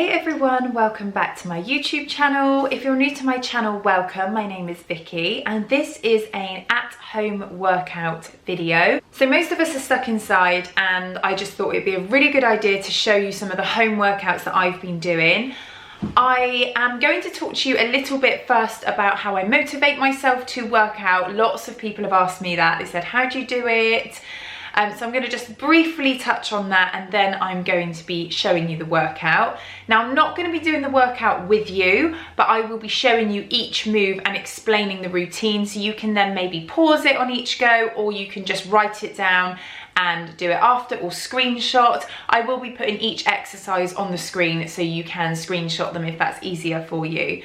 Hey everyone, welcome back to my YouTube channel. If you're new to my channel, welcome. My name is Vicky and this is an at-home workout video. So most of us are stuck inside and I just thought it'd be a really good idea to show you some of the home workouts that I've been doing. I am going to talk to you a little bit first about how I motivate myself to work out. Lots of people have asked me that. They said, how do you do it? So I'm going to just briefly touch on that and then I'm going to be showing you the workout. Now I'm not going to be doing the workout with you, but I will be showing you each move and explaining the routine so you can then maybe pause it on each go, or you can just write it down and do it after, or screenshot. I will be putting each exercise on the screen so you can screenshot them if that's easier for you.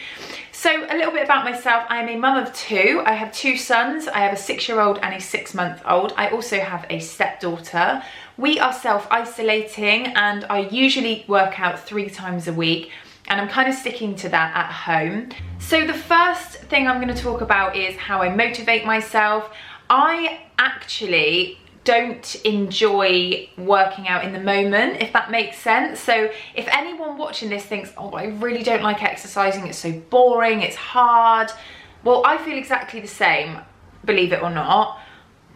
So a little bit about myself. I am a mum of two. I have two sons. I have a 6-year-old and a 6-month-old. I also have a stepdaughter. We are self-isolating and I usually work out 3 times a week, and I'm kind of sticking to that at home. So the first thing I'm going to talk about is how I motivate myself. I actually don't enjoy working out in the moment, if that makes sense. So if anyone watching this thinks, oh, I really don't like exercising, it's so boring, it's hard. Well, I feel exactly the same, believe it or not.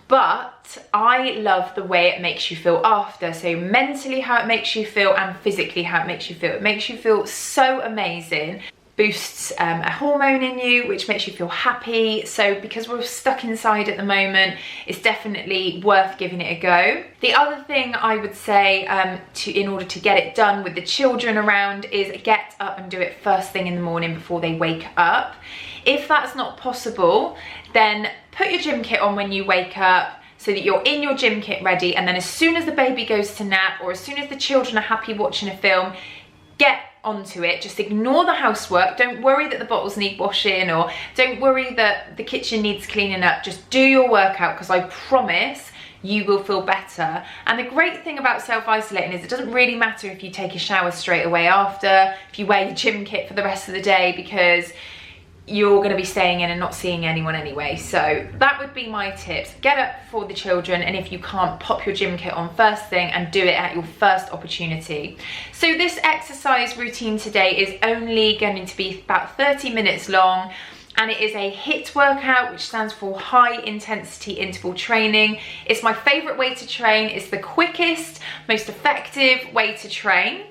But I love the way it makes you feel after. So mentally how it makes you feel and physically how it makes you feel. It makes you feel so amazing. Boosts a hormone in you which makes you feel happy. So because we're stuck inside at the moment, it's definitely worth giving it a go. The other thing I would say in order to get it done with the children around is get up and do it first thing in the morning before they wake up. If that's not possible, then put your gym kit on when you wake up so that you're in your gym kit ready, and then as soon as the baby goes to nap or as soon as the children are happy watching a film, get onto it. Just ignore the housework. Don't worry that the bottles need washing, or don't worry that the kitchen needs cleaning up. Just do your workout, because I promise you will feel better. And the great thing about self-isolating is it doesn't really matter if you take a shower straight away after, if you wear your gym kit for the rest of the day, because you're going to be staying in and not seeing anyone anyway. So that would be my tips. Get up for the children, and if you can't, pop your gym kit on first thing and do it at your first opportunity. So this exercise routine today is only going to be about 30 minutes long, and it is a HIT workout, which stands for high intensity interval training. It's my favorite way to train. It's the quickest, most effective way to train.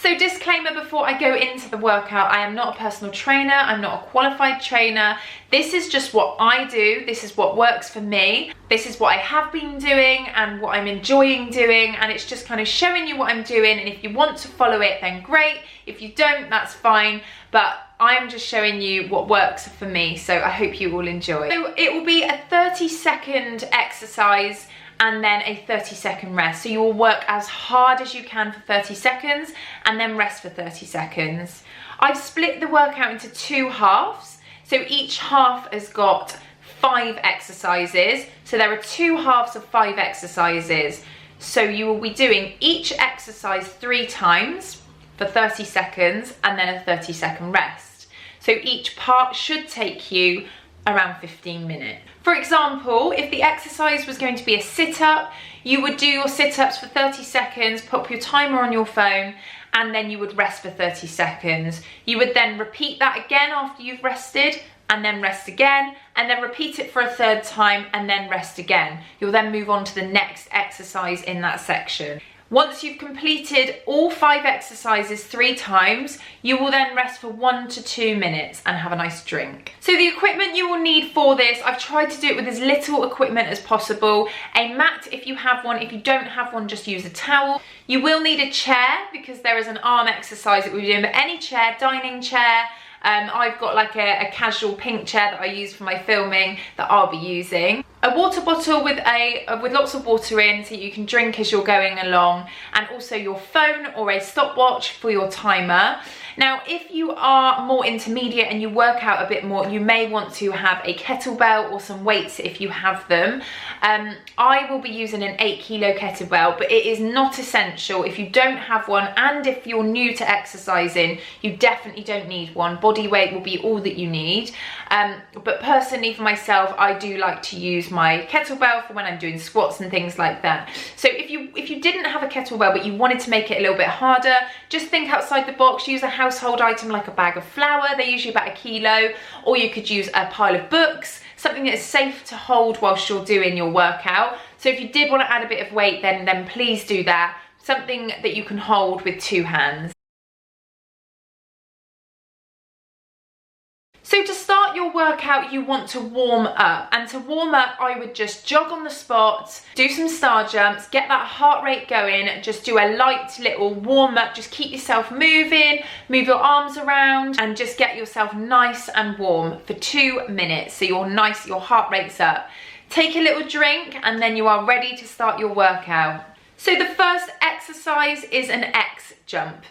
So disclaimer before I go into the workout, I am not a personal trainer, I'm not a qualified trainer. This is just what I do, this is what works for me. This is what I have been doing and what I'm enjoying doing, and it's just kind of showing you what I'm doing, and if you want to follow it then great, if you don't that's fine, but I'm just showing you what works for me, so I hope you all enjoy. So it will be a 30-second exercise and then a 30-second rest. So you will work as hard as you can for 30 seconds and then rest for 30 seconds. I've split the workout into 2 halves. So each half has got 5 exercises. So there are 2 halves of 5 exercises. So you will be doing each exercise 3 times for 30 seconds and then a 30-second rest. So each part should take you around 15 minutes. For example, if the exercise was going to be a sit-up, you would do your sit-ups for 30 seconds, pop your timer on your phone, and then you would rest for 30 seconds. You would then repeat that again after you've rested, and then rest again, and then repeat it for a 3rd time, and then rest again. You'll then move on to the next exercise in that section. Once you've completed all 5 exercises 3 times, you will then rest for 1 to 2 minutes and have a nice drink. So the equipment you will need for this, I've tried to do it with as little equipment as possible. A mat if you have one, if you don't have one, just use a towel. You will need a chair because there is an arm exercise that we're doing, but any chair, dining chair. I've got like a casual pink chair that I use for my filming that I'll be using. A water bottle with lots of water in so you can drink as you're going along, and also your phone or a stopwatch for your timer. Now, if you are more intermediate and you work out a bit more, you may want to have a kettlebell or some weights if you have them. I will be using an 8-kilo kettlebell, but it is not essential if you don't have one, and if you're new to exercising, you definitely don't need one. Body weight will be all that you need. But personally for myself, I do like to use use my kettlebell for when I'm doing squats and things like that. So if you didn't have a kettlebell but you wanted to make it a little bit harder, just think outside the box. Use a household item like a bag of flour. They're usually about 1 kilo, or you could use a pile of books, something that is safe to hold whilst you're doing your workout. So if you did want to add a bit of weight, then please do that. Something that you can hold with 2 hands. So to start your workout, you want to warm up. And to warm up, I would just jog on the spot, do some star jumps, get that heart rate going, just do a light little warm up, just keep yourself moving, move your arms around, and just get yourself nice and warm for 2 minutes. So you're nice, your heart rate's up. Take a little drink, and then you are ready to start your workout. So the first exercise is an X jump.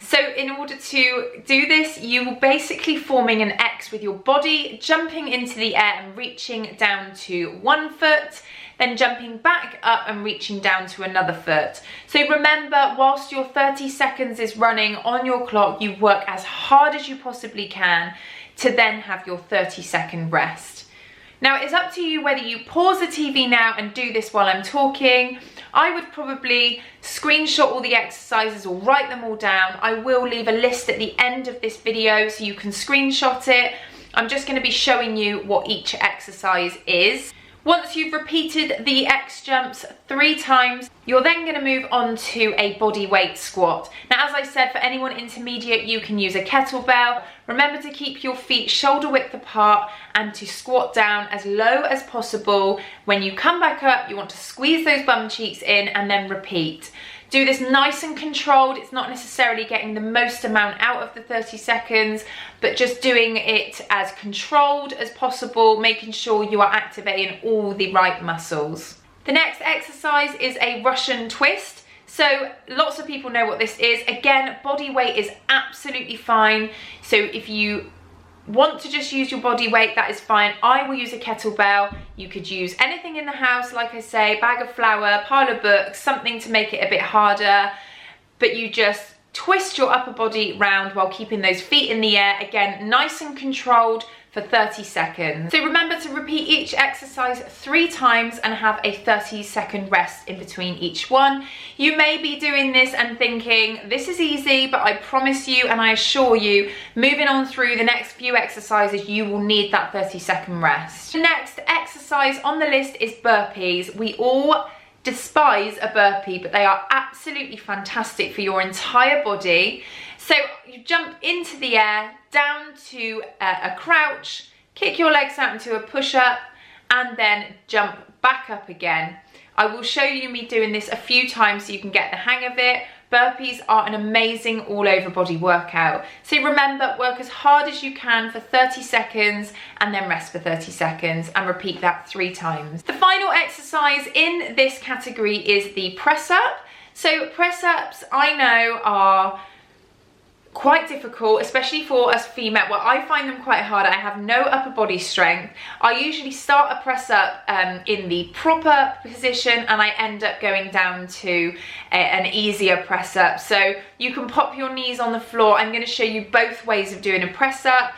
So in order to do this, you will basically forming an X with your body, jumping into the air and reaching down to 1 foot, then jumping back up and reaching down to another foot. So remember, whilst your 30 seconds is running on your clock, you work as hard as you possibly can to then have your 30-second rest. Now, it's up to you whether you pause the TV now and do this while I'm talking. I would probably screenshot all the exercises or write them all down. I will leave a list at the end of this video so you can screenshot it. I'm just going to be showing you what each exercise is. Once you've repeated the X jumps 3 times, you're then going to move on to a body weight squat. Now, as I said, for anyone intermediate, you can use a kettlebell. Remember to keep your feet shoulder width apart and to squat down as low as possible. When you come back up, you want to squeeze those bum cheeks in and then repeat. Do this nice and controlled. It's not necessarily getting the most amount out of the 30 seconds, but just doing it as controlled as possible, making sure you are activating all the right muscles. The next exercise is a Russian twist. So lots of people know what this is. Again, body weight is absolutely fine. So if you want to just use your body weight, that is fine. I will use a kettlebell. You could use anything in the house, like I say, bag of flour, pile of books, something to make it a bit harder, but you just twist your upper body round while keeping those feet in the air. Again, nice and controlled for 30 seconds. So remember to repeat each exercise 3 times and have a 30-second rest in between each one. You may be doing this and thinking, this is easy, but I promise you and I assure you, moving on through the next few exercises, you will need that 30-second rest. The next exercise on the list is burpees. We all despise a burpee, but they are absolutely fantastic for your entire body. So you jump into the air, down to a crouch, kick your legs out into a push-up, and then jump back up again. I will show you me doing this a few times so you can get the hang of it. Burpees are an amazing all-over body workout. So remember, work as hard as you can for 30 seconds and then rest for 30 seconds and repeat that 3 times. The final exercise in this category is the press-up. So press-ups, I know, are quite difficult, especially for us female. Well, I find them quite hard. I have no upper body strength. I usually start a press up in the proper position and I end up going down to an easier press up. So you can pop your knees on the floor. I'm going to show you both ways of doing a press up.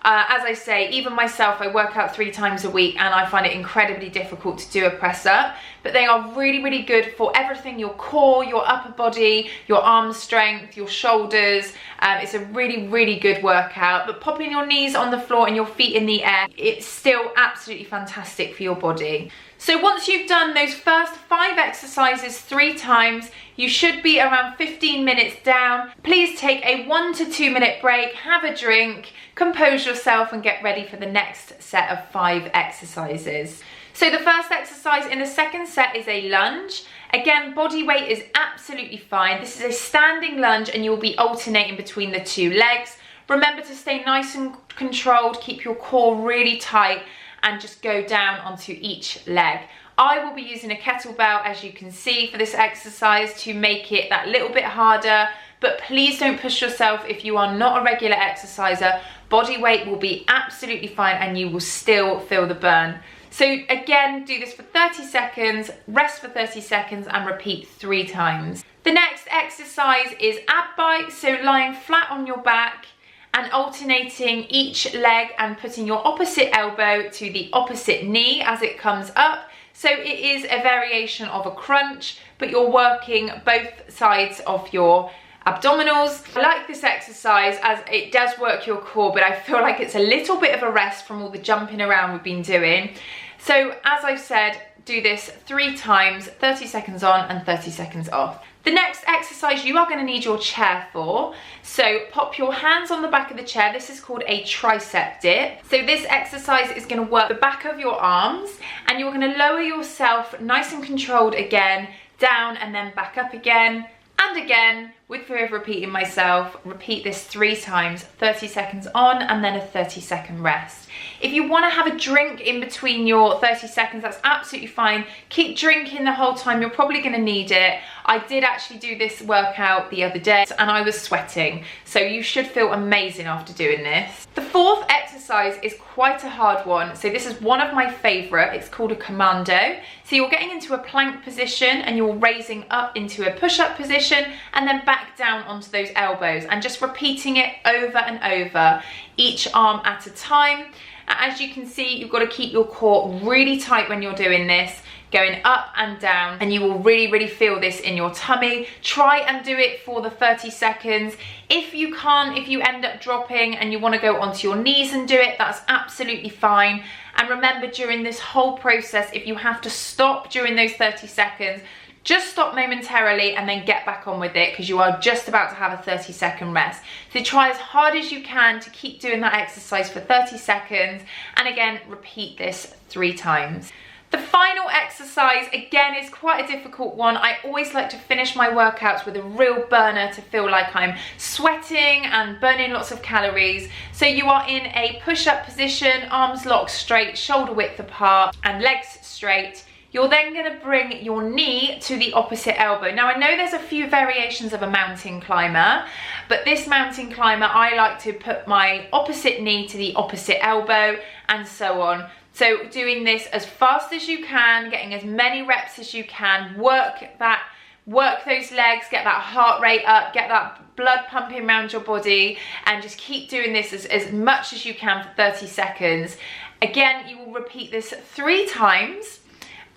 As I say, even myself, I work out 3 times a week and I find it incredibly difficult to do a press up, but they are really, really good for everything: your core, your upper body, your arm strength, your shoulders. It's a really, really good workout, but popping your knees on the floor and your feet in the air, it's still absolutely fantastic for your body. So once you've done those first 5 exercises 3 times, you should be around 15 minutes down. Please take a 1 to 2 minute break, have a drink, compose yourself and get ready for the next set of 5 exercises. So the first exercise in the second set is a lunge. Again, body weight is absolutely fine. This is a standing lunge and you'll be alternating between the 2 legs. Remember to stay nice and controlled, keep your core really tight and just go down onto each leg. I will be using a kettlebell, as you can see, for this exercise to make it that little bit harder, but please don't push yourself if you are not a regular exerciser. Body weight will be absolutely fine and you will still feel the burn. So again, do this for 30 seconds, rest for 30 seconds and repeat 3 times. The next exercise is ab bites, so lying flat on your back and alternating each leg and putting your opposite elbow to the opposite knee as it comes up. So it is a variation of a crunch, but you're working both sides of your abdominals. I like this exercise as it does work your core, but I feel like it's a little bit of a rest from all the jumping around we've been doing. So as I've said, do this 3 times, 30 seconds on and 30 seconds off. The next exercise you are going to need your chair for. So pop your hands on the back of the chair. This is called a tricep dip. So this exercise is going to work the back of your arms, and you're going to lower yourself nice and controlled again, down and then back up again. And again, with fear of repeating myself, repeat this 3 times, 30 seconds on and then a 30-second rest. If you want to have a drink in between your 30 seconds, that's absolutely fine. Keep drinking the whole time, you're probably going to need it. I did actually do this workout the other day and I was sweating, so you should feel amazing after doing this. The 4th exercise is quite a hard one, so this is one of my favourite. It's called a commando. So you're getting into a plank position and you're raising up into a push-up position and then back down onto those elbows and just repeating it over and over, each arm at a time. As you can see, you've got to keep your core really tight when you're doing this, going up and down, and you will really feel this in your tummy. Try and do it for the 30 seconds. If you can't, if you end up dropping and you want to go onto your knees and do it, that's absolutely fine. And remember, during this whole process, if you have to stop during those 30 seconds, just stop momentarily and then get back on with it, because you are just about to have a 30-second rest. So try as hard as you can to keep doing that exercise for 30 seconds. And again, repeat this 3 times. The final exercise, again, is quite a difficult one. I always like to finish my workouts with a real burner to feel like I'm sweating and burning lots of calories. So you are in a push-up position, arms locked straight, shoulder width apart and legs straight. You're then going to bring your knee to the opposite elbow. Now, I know there's a few variations of a mountain climber, but this mountain climber, I like to put my opposite knee to the opposite elbow and so on. So doing this as fast as you can, getting as many reps as you can, work those legs, get that heart rate up, get that blood pumping around your body, and just keep doing this as much as you can for 30 seconds. Again, you will repeat this 3 times.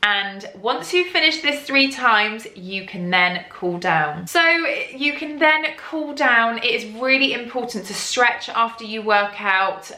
And once you finish this 3 times, you can then cool down. So you can then cool down. It is really important to stretch after you work out.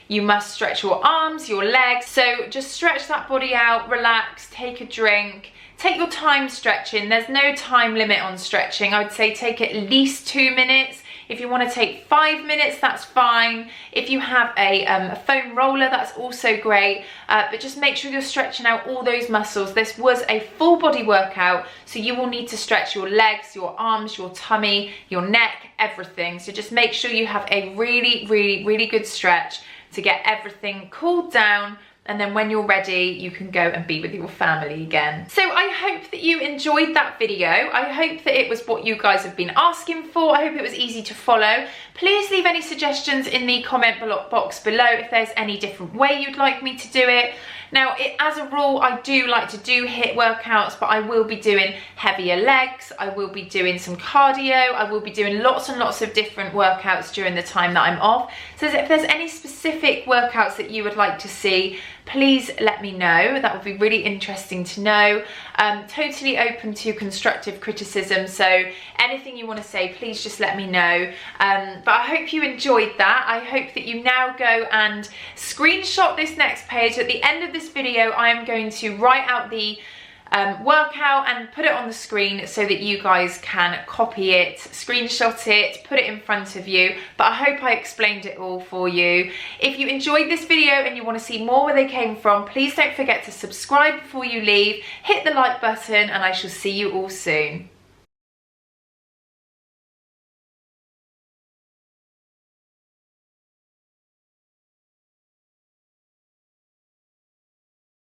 You must stretch your arms, your legs. So just stretch that body out, relax, take a drink. Take your time stretching. There's no time limit on stretching. I would say take at least 2 minutes. If you want to take 5 minutes, that's fine. If you have a foam roller, that's also great. But just make sure you're stretching out all those muscles. This was a full body workout, so you will need to stretch your legs, your arms, your tummy, your neck, everything. So just make sure you have a really good stretch to get everything cooled down. And then when you're ready, you can go and be with your family again. So I hope that you enjoyed that video. I hope that it was what you guys have been asking for. I hope it was easy to follow. Please leave any suggestions in the comment box below if there's any different way you'd like me to do it. Now, as a rule, I do like to do HIIT workouts, but I will be doing heavier legs. I will be doing some cardio. I will be doing lots and lots of different workouts during the time that I'm off. So if there's any specific workouts that you would like to see, please let me know. That would be really interesting to know. Totally open to constructive criticism, so anything you want to say, please just let me know. But I hope you enjoyed that. I hope that you now go and screenshot this next page. At the end of this video, I am going to write out the workout and put it on the screen so that you guys can copy it, screenshot it, put it in front of you. But I hope I explained it all for you. If you enjoyed this video and you want to see more where they came from, please don't forget to subscribe before you leave, hit the like button, and I shall see you all soon.